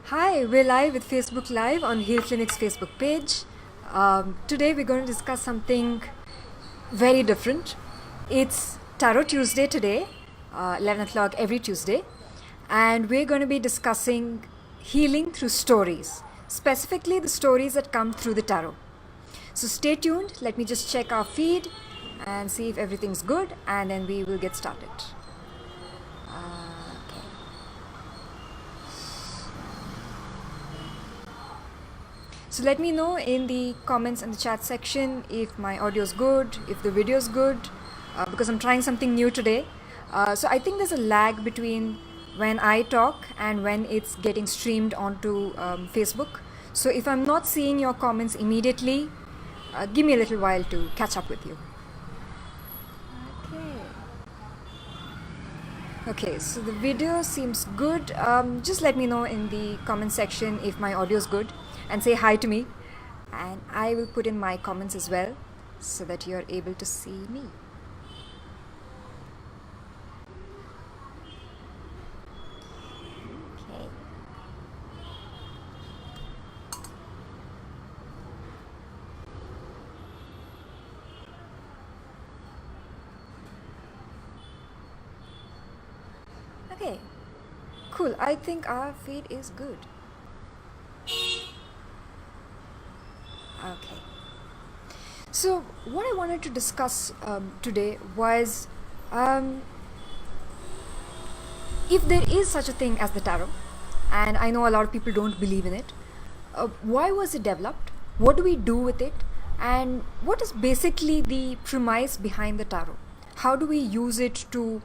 Hi, we're live with Facebook Live on Healclinic's Facebook page. Today we're going to discuss something very different. It's Tarot Tuesday today, 11 o'clock every Tuesday, and we're going to be discussing healing through stories, specifically the stories that come through the tarot. So stay tuned, let me just check our feed and see if everything's good, and then we will get started. So let me know in the comments and the chat section if my audio is good, if the video is good, because I'm trying something new today. So I think there's a lag between when I talk and when it's getting streamed onto Facebook. So if I'm not seeing your comments immediately, give me a little while to catch up with you. Okay, so the video seems good. Just let me know in the comment section if my audio is good and say hi to me, and I will put in my comments as well so that you're able to see me. Okay. Okay, cool. I think our feed is good. Okay. So what I wanted to discuss today was if there is such a thing as the tarot, and I know a lot of people don't believe in it, why was it developed? What do we do with it? And what is basically the premise behind the tarot? How do we use it to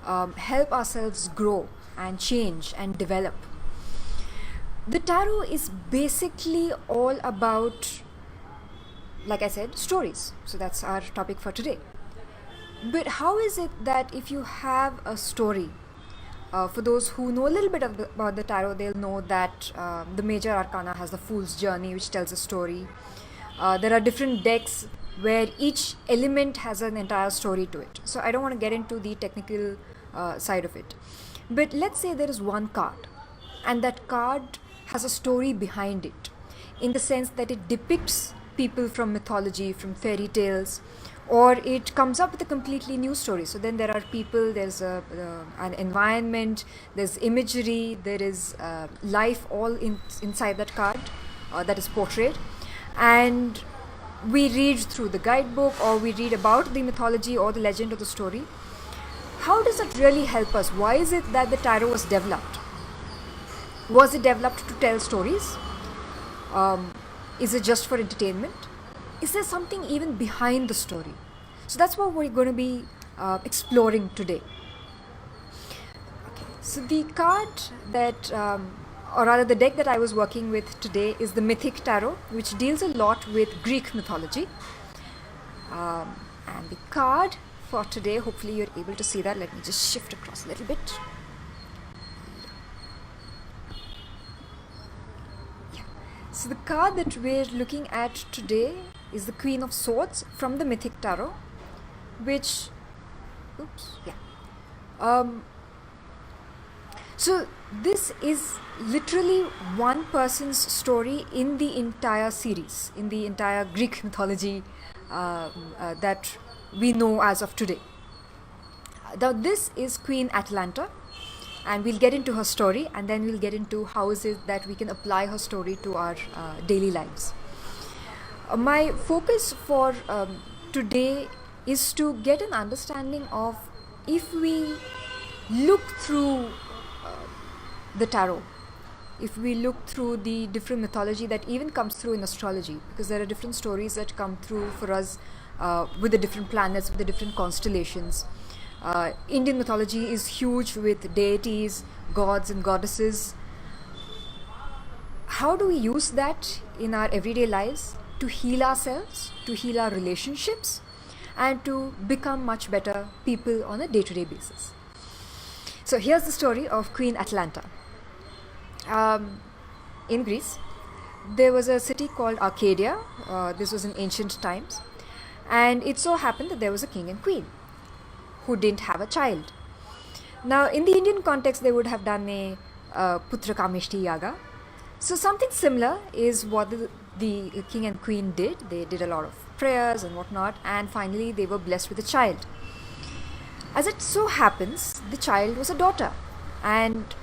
help ourselves grow and change and develop? The tarot is basically all about, like I said, stories. So that's our topic for today. But how is it that if you have a story, for those who know a little bit about the tarot, they'll know that the major arcana has the Fool's Journey, which tells a story. There are different decks where each element has an entire story to it. So I don't want to get into the technical side of it. But let's say there is one card, and that card has a story behind it, in the sense that it depicts people from mythology, from fairy tales, or it comes up with a completely new story. So then there are people, there's an environment, there's imagery, there is life all inside that card that is portrayed. And we read through the guidebook, or we read about the mythology or the legend of the story. How does that really help us? Why is it that the tarot was developed? Was it developed to tell stories? Is it just for entertainment? Is there something even behind the story? So that's what we're going to be exploring today. Okay. So the card that, or rather the deck that I was working with today is the Mythic Tarot, which deals a lot with Greek mythology. And the card for today, hopefully you're able to see that. Let me just shift across a little bit. So the card that we're looking at today is the Queen of Swords from the Mythic Tarot, which, so this is literally one person's story in the entire series, in the entire Greek mythology that we know as of today. Now this is Queen Atalanta, and we'll get into her story, and then we'll get into how is it that we can apply her story to our daily lives. My focus for today is to get an understanding of, if we look through the tarot, if we look through the different mythology that even comes through in astrology, because there are different stories that come through for us with the different planets, with the different constellations. Indian mythology is huge with deities, gods and goddesses. How do we use that in our everyday lives to heal ourselves, to heal our relationships, and to become much better people on a day-to-day basis? So here's the story of Queen Atalanta. In Greece, there was a city called Arcadia. This was in ancient times, and it so happened that there was a king and queen who didn't have a child. Now, in the Indian context, they would have done a Putra Kameshti Yaga, So something similar is what the king and queen did. They did a lot of prayers and whatnot, and finally they were blessed with a child. As it so happens, the child was a daughter, and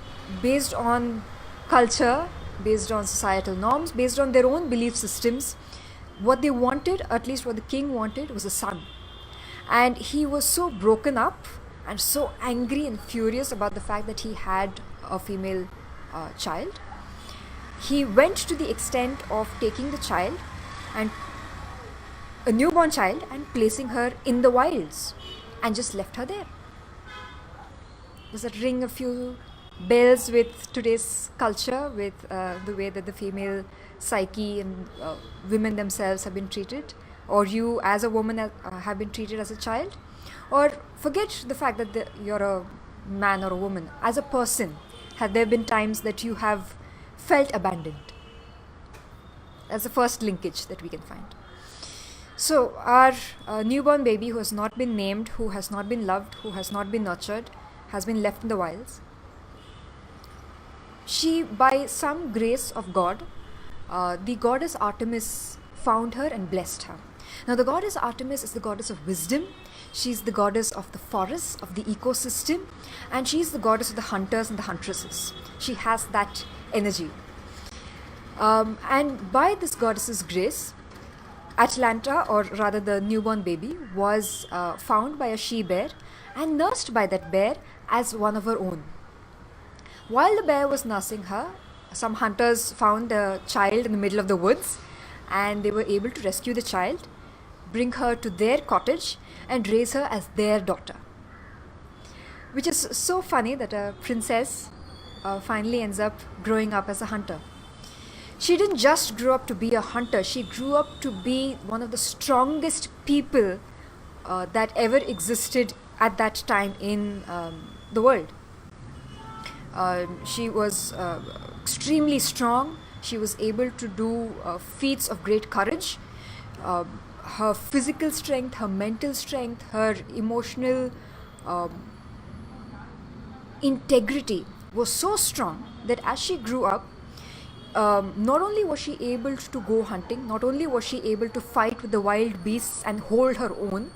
based on culture, based on societal norms, based on their own belief systems, what they wanted, at least what the king wanted, was a son. And he was so broken up and so angry and furious about the fact that he had a female child. He went to the extent of taking the child, and a newborn child, and placing her in the wilds, and just left her there. Does that ring a few bells with today's culture, with the way that the female psyche and women themselves have been treated, or you as a woman have been treated as a child? Or forget the fact that you're a man or a woman. As a person, have there been times that you have felt abandoned? That's the first linkage that we can find. So our newborn baby, who has not been named, who has not been loved, who has not been nurtured, has been left in the wilds. She, by some grace of God, the goddess Artemis found her and blessed her. Now the goddess Artemis is the goddess of wisdom. She's the goddess of the forests, of the ecosystem, and she's the goddess of the hunters and the huntresses. She has that energy. And by this goddess's grace, Atalanta, or rather the newborn baby, was found by a she-bear and nursed by that bear as one of her own. While the bear was nursing her, some hunters found a child in the middle of the woods, and they were able to rescue the child, bring her to their cottage, and raise her as their daughter. Which is so funny that a princess finally ends up growing up as a hunter. She didn't just grow up to be a hunter, she grew up to be one of the strongest people that ever existed at that time in the world. She was extremely strong. She was able to do feats of great courage. Her physical strength, her mental strength, her emotional integrity was so strong that as she grew up, not only was she able to go hunting, not only was she able to fight with the wild beasts and hold her own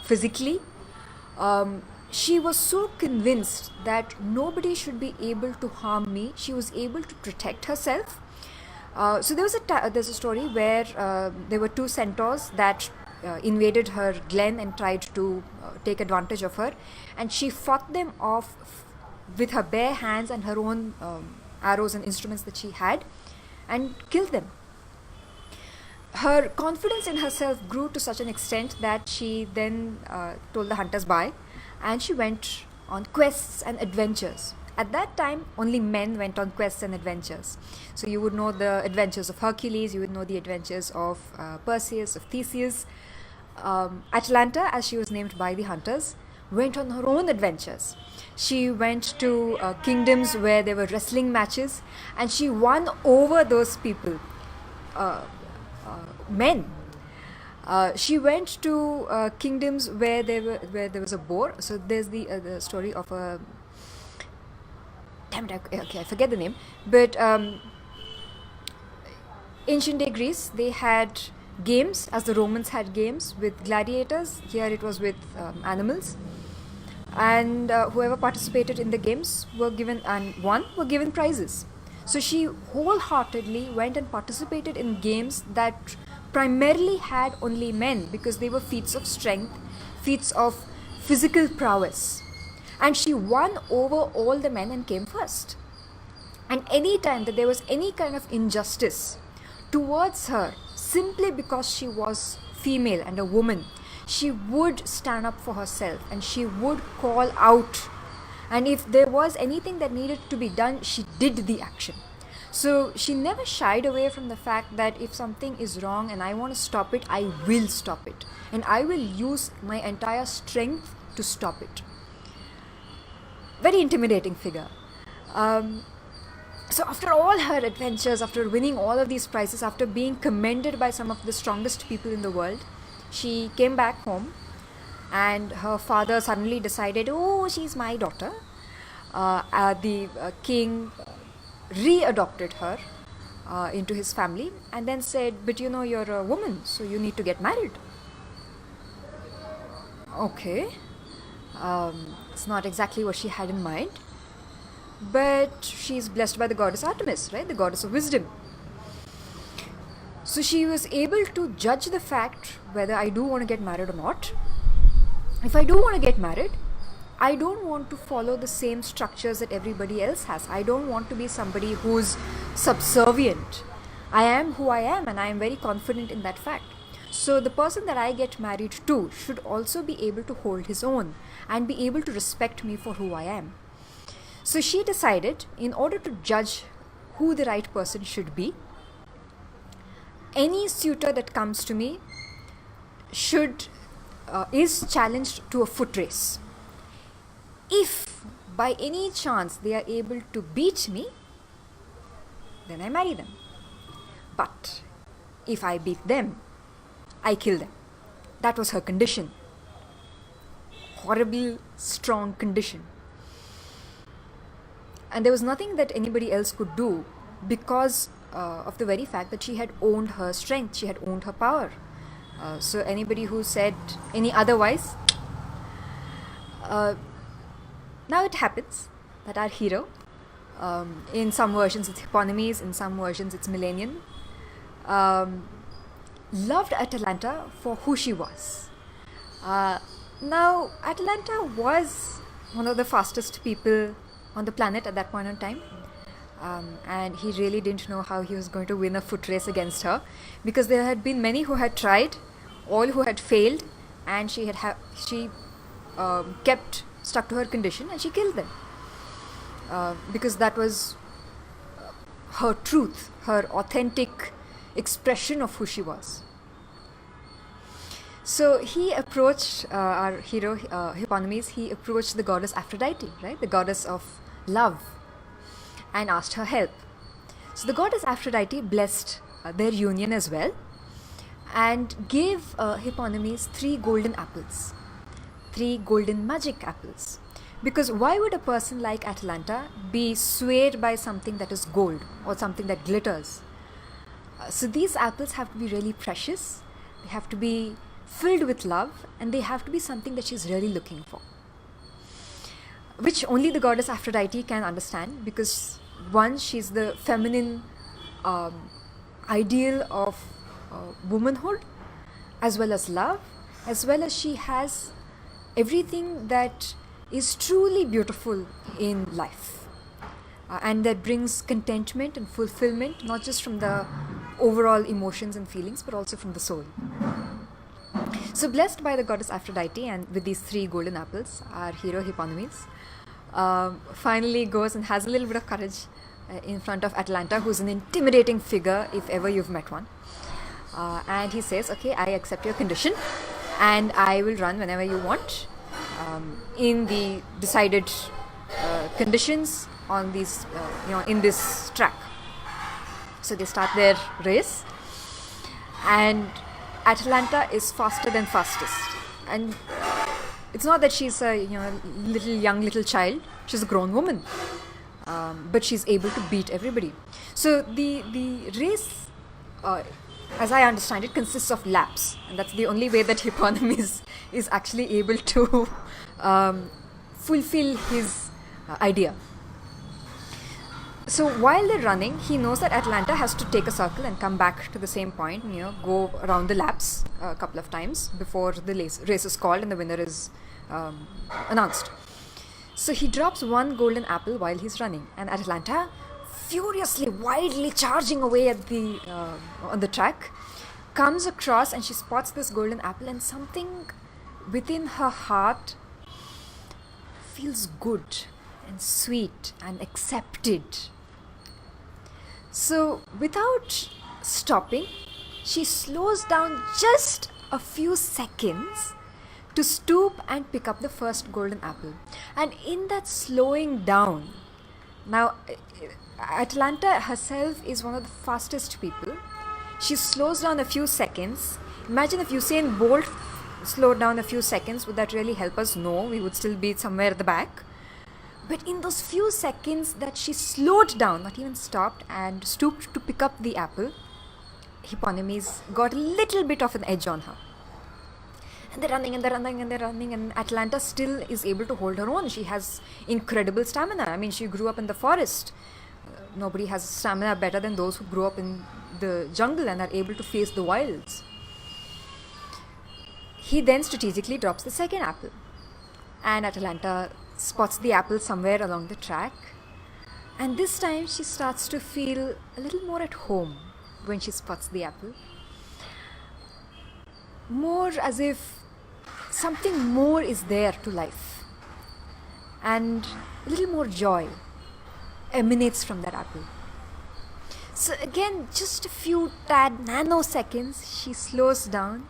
physically, she was so convinced that nobody should be able to harm me. She was able to protect herself. So there's a story where there were two centaurs that invaded her glen and tried to take advantage of her, and she fought them off with her bare hands and her own arrows and instruments that she had, and killed them. Her confidence in herself grew to such an extent that she then told the hunters bye, and she went on quests and adventures. At that time, only men went on quests and adventures. So you would know the adventures of Hercules, you would know the adventures of Perseus, of Theseus. Atalanta, as she was named by the hunters, went on her own adventures. She went to kingdoms where there were wrestling matches, and she won over those people, men. She went to kingdoms where there was a boar. So there's the story of a, damn it, okay, I forget the name, but ancient day Greece, they had games as the Romans had games with gladiators. Here it was with animals, and whoever participated in the games were given prizes. So she wholeheartedly went and participated in games that primarily had only men, because they were feats of strength, feats of physical prowess. And she won over all the men and came first. And any time that there was any kind of injustice towards her, simply because she was female and a woman, she would stand up for herself and she would call out. And if there was anything that needed to be done, she did the action. So she never shied away from the fact that if something is wrong and I want to stop it, I will stop it. And I will use my entire strength to stop it. Very intimidating figure. So after all her adventures, after winning all of these prizes, after being commended by some of the strongest people in the world, she came back home, and her father suddenly decided, oh, she's my daughter. The king re-adopted her, into his family, and then said, but you know, you're a woman, so you need to get married. Okay. It's not exactly what she had in mind, but she's blessed by the goddess Artemis, right? The goddess of wisdom. So she was able to judge the fact whether I do want to get married or not. If I do want to get married, I don't want to follow the same structures that everybody else has. I don't want to be somebody who's subservient. I am who I am, and I am very confident in that fact. So the person that I get married to should also be able to hold his own and be able to respect me for who I am. So she decided, in order to judge who the right person should be, any suitor that comes to me is challenged to a foot race. If by any chance they are able to beat me, then I marry them. But if I beat them, I kill them. That was her condition. Horrible, strong condition. And there was nothing that anybody else could do because of the very fact that she had owned her strength, she had owned her power. So anybody who said any otherwise, now it happens that our hero, in some versions it's Hippomenes, in some versions it's Millennium, loved Atalanta for who she was. Now Atalanta was one of the fastest people on the planet at that point in time. And he really didn't know how he was going to win a foot race against her, because there had been many who had tried, all who had failed, and she kept stuck to her condition and she killed them, because that was her truth, her authentic expression of who she was. So he approached our hero Hippomenes. He approached the goddess Aphrodite, right, the goddess of love, and asked her help. So the goddess Aphrodite blessed their union as well, and gave Hippomenes 3 golden apples, 3 golden magic apples. Because why would a person like Atalanta be swayed by something that is gold or something that glitters? So these apples have to be really precious, they have to be filled with love, and they have to be something that she's really looking for, which only the goddess Aphrodite can understand, because one, she's the feminine ideal of womanhood, as well as love, as well as she has everything that is truly beautiful in life, and that brings contentment and fulfillment, not just from the overall emotions and feelings, but also from the soul. So blessed by the goddess Aphrodite and with these 3 golden apples, our hero Hippomenes finally goes and has a little bit of courage in front of Atalanta, who's an intimidating figure if ever you've met one. And he says, okay, I accept your condition and I will run whenever you want, in the decided conditions on these, in this track. So they start their race, and Atalanta is faster than fastest. And it's not that she's a young little child, she's a grown woman, but she's able to beat everybody. So the race, as I understand it, consists of laps, and that's the only way that Hippomenes is actually able to fulfill his idea. So while they're running, he knows that Atalanta has to take a circle and come back to the same point, go around the laps a couple of times before the race is called and the winner is announced. So he drops 1 golden apple while he's running, and Atalanta, furiously, wildly charging away at on the track, comes across and she spots this golden apple, and something within her heart feels good and sweet and accepted. So without stopping, she slows down just a few seconds to stoop and pick up the first golden apple. And in that slowing down, now Atalanta herself is one of the fastest people. She slows down a few seconds. Imagine if Usain Bolt slowed down a few seconds, would that really help us? No, we would still be somewhere at the back. But in those few seconds that she slowed down, not even stopped, and stooped to pick up the apple, Hippomenes got a little bit of an edge on her. And they're running and they're running and they're running, and Atalanta still is able to hold her own. She has incredible stamina. I mean, she grew up in the forest. Nobody has stamina better than those who grew up in the jungle and are able to face the wilds. He then strategically drops the second apple, and Atalanta spots the apple somewhere along the track, and this time she starts to feel a little more at home when she spots the apple. More as if something more is there to life, and a little more joy emanates from that apple. So again, just a few tad nanoseconds, she slows down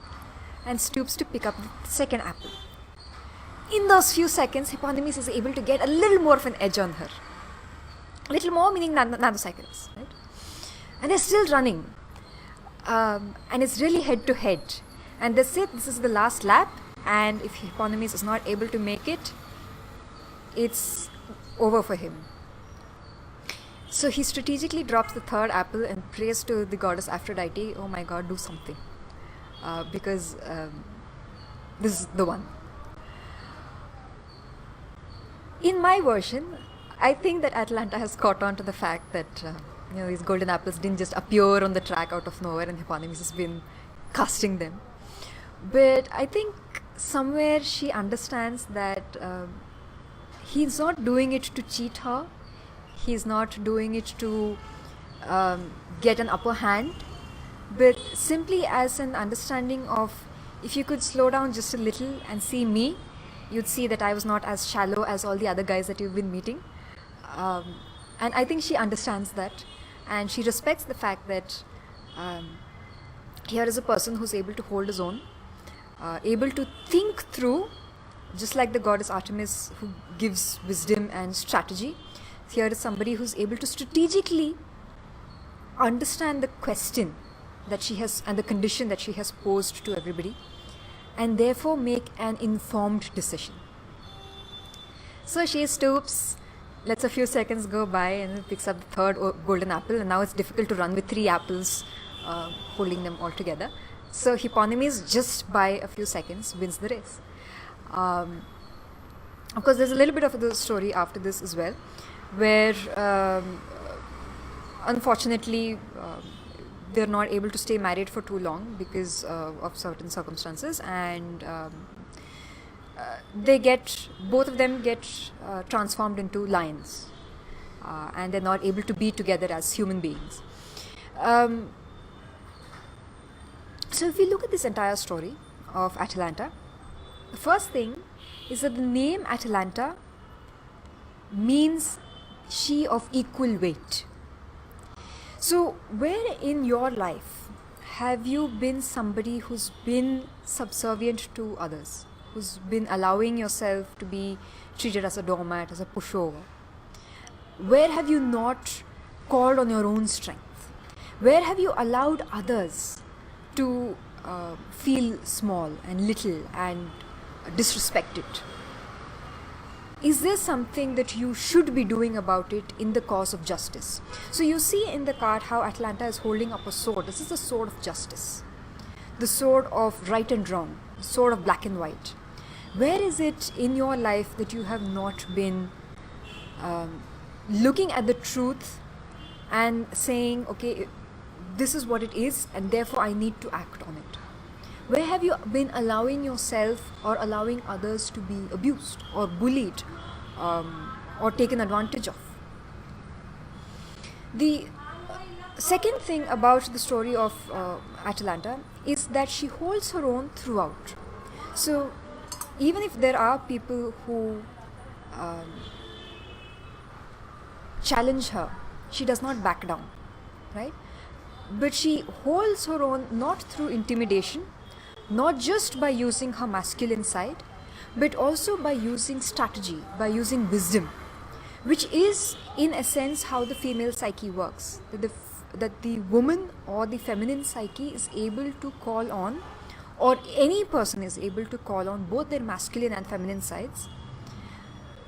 and stoops to pick up the second apple. In those few seconds, Hippomenes is able to get a little more of an edge on her. A little more meaning nanoseconds, right? And they're still running. And it's really head to head. And that's it, this is the last lap. And if Hippomenes is not able to make it, it's over for him. So he strategically drops the third apple and prays to the goddess Aphrodite, oh my god, do something. Because this is the one. In my version, I think that Atalanta has caught on to the fact that these golden apples didn't just appear on the track out of nowhere and Hippomenes has been casting them. But I think somewhere she understands that he's not doing it to cheat her. He's not doing it to get an upper hand, but simply as an understanding of, if you could slow down just a little and see me, you'd see that I was not as shallow as all the other guys that you've been meeting. And I think she understands that, and she respects the fact that here is a person who's able to hold his own, able to think through, just like the goddess Artemis who gives wisdom and strategy. Here is somebody who's able to strategically understand the question that she has and the condition that she has posed to everybody, and therefore make an informed decision. So she stoops, lets a few seconds go by, and picks up the third golden apple, and now it's difficult to run with three apples holding them all together. So Hippomenes, just by a few seconds, wins the race. Of course, there's a little bit of the story after this as well, where unfortunately they're not able to stay married for too long because of certain circumstances, and both of them get transformed into lions, and they're not able to be together as human beings. So if we look at this entire story of Atalanta, the first thing is that the name Atalanta means she of equal weight. So where in your life have you been somebody who's been subservient to others, who's been allowing yourself to be treated as a doormat, as a pushover? Where have you not called on your own strength? Where have you allowed others to feel small and little and disrespected? Is there something that you should be doing about it in the cause of justice? So you see in the card how Atalanta is holding up a sword. This is the sword of justice, the sword of right and wrong, the sword of black and white. Where is it in your life that you have not been looking at the truth and saying, okay, this is what it is, and therefore I need to act on it? Where have you been allowing yourself or allowing others to be abused or bullied or taken advantage of? The second thing about the story of Atalanta is that she holds her own throughout. So even if there are people who challenge her, she does not back down, right? But she holds her own not through intimidation, not just by using her masculine side, but also by using strategy, by using wisdom, which is in a sense how the female psyche works. That the woman or the feminine psyche is able to call on, or any person is able to call on both their masculine and feminine sides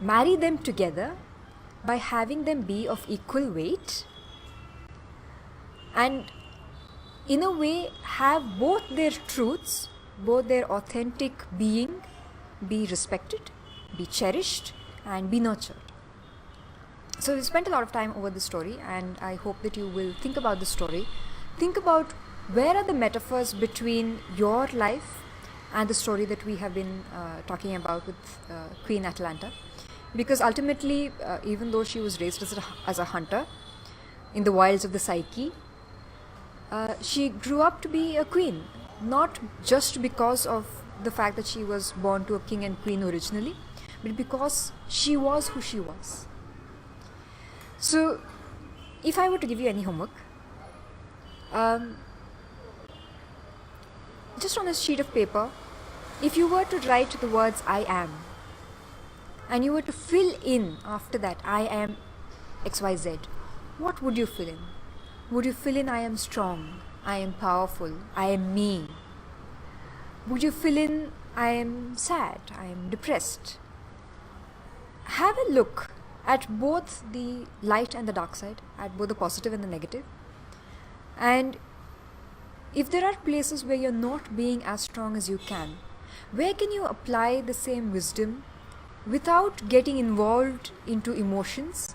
marry them together by having them be of equal weight, and in a way have both their truths, both their authentic being be respected, be cherished, and be nurtured. So we spent a lot of time over the story, and I hope that you will think about the story. Think about where are the metaphors between your life and the story that we have been talking about with Queen Atalanta. Because ultimately, even though she was raised as a hunter in the wilds of the psyche, she grew up to be a queen, not just because of the fact that she was born to a king and queen originally, but because she was who she was. So, if I were to give you any homework, just on a sheet of paper, if you were to write the words I am, and you were to fill in after that I am XYZ, what would you fill in? Would you fill in I am strong, I am powerful, I am me? Would you fill in I am sad, I am depressed? Have a look at both the light and the dark side, at both the positive and the negative. And if there are places where you're not being as strong as you can, where can you apply the same wisdom without getting involved into emotions,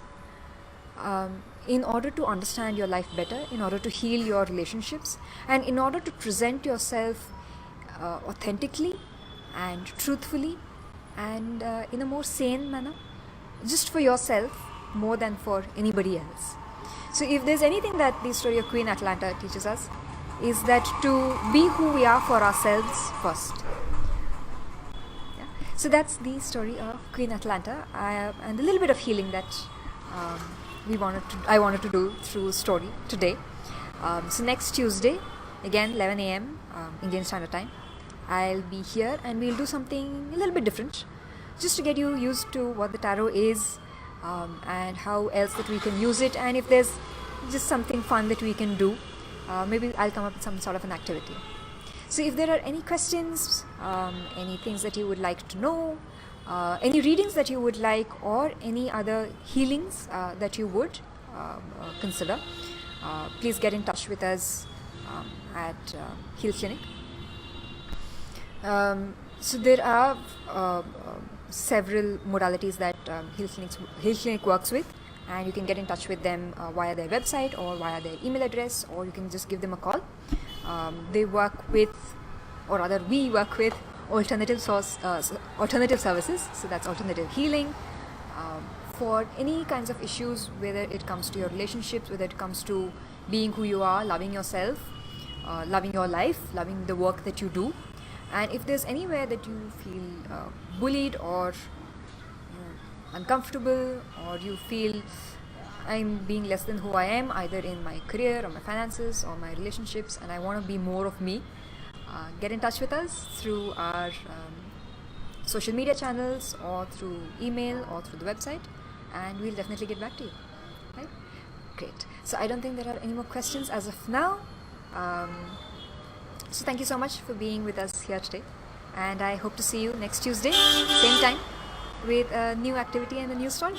in order to understand your life better, in order to heal your relationships, and in order to present yourself authentically and truthfully and in a more sane manner, just for yourself more than for anybody else. So if there's anything that the story of Queen Atalanta teaches us, is that to be who we are for ourselves first. Yeah. So that's the story of Queen Atalanta, and a little bit of healing that I wanted to do through story today. So next Tuesday, again 11 a.m. Indian Standard Time, I'll be here and we'll do something a little bit different, just to get you used to what the tarot is, and how else that we can use it, and if there's just something fun that we can do, maybe I'll come up with some sort of an activity. So if there are any questions, any things that you would like to know, any readings that you would like, or any other healings that you would consider, please get in touch with us at Healclinic. So there are several modalities that Healclinic works with, and you can get in touch with them via their website or via their email address, or you can just give them a call. They work with, or rather we work with, alternative services, so that's alternative healing, for any kinds of issues, whether it comes to your relationships, whether it comes to being who you are, loving yourself, loving your life, loving the work that you do. And if there's anywhere that you feel bullied or uncomfortable, or you feel I'm being less than who I am, either in my career or my finances or my relationships, and I want to be more of me, get in touch with us through our social media channels, or through email, or through the website, and we'll definitely get back to you. Right? Great. So I don't think there are any more questions as of now. So thank you so much for being with us here today, and I hope to see you next Tuesday, same time, with a new activity and a new story.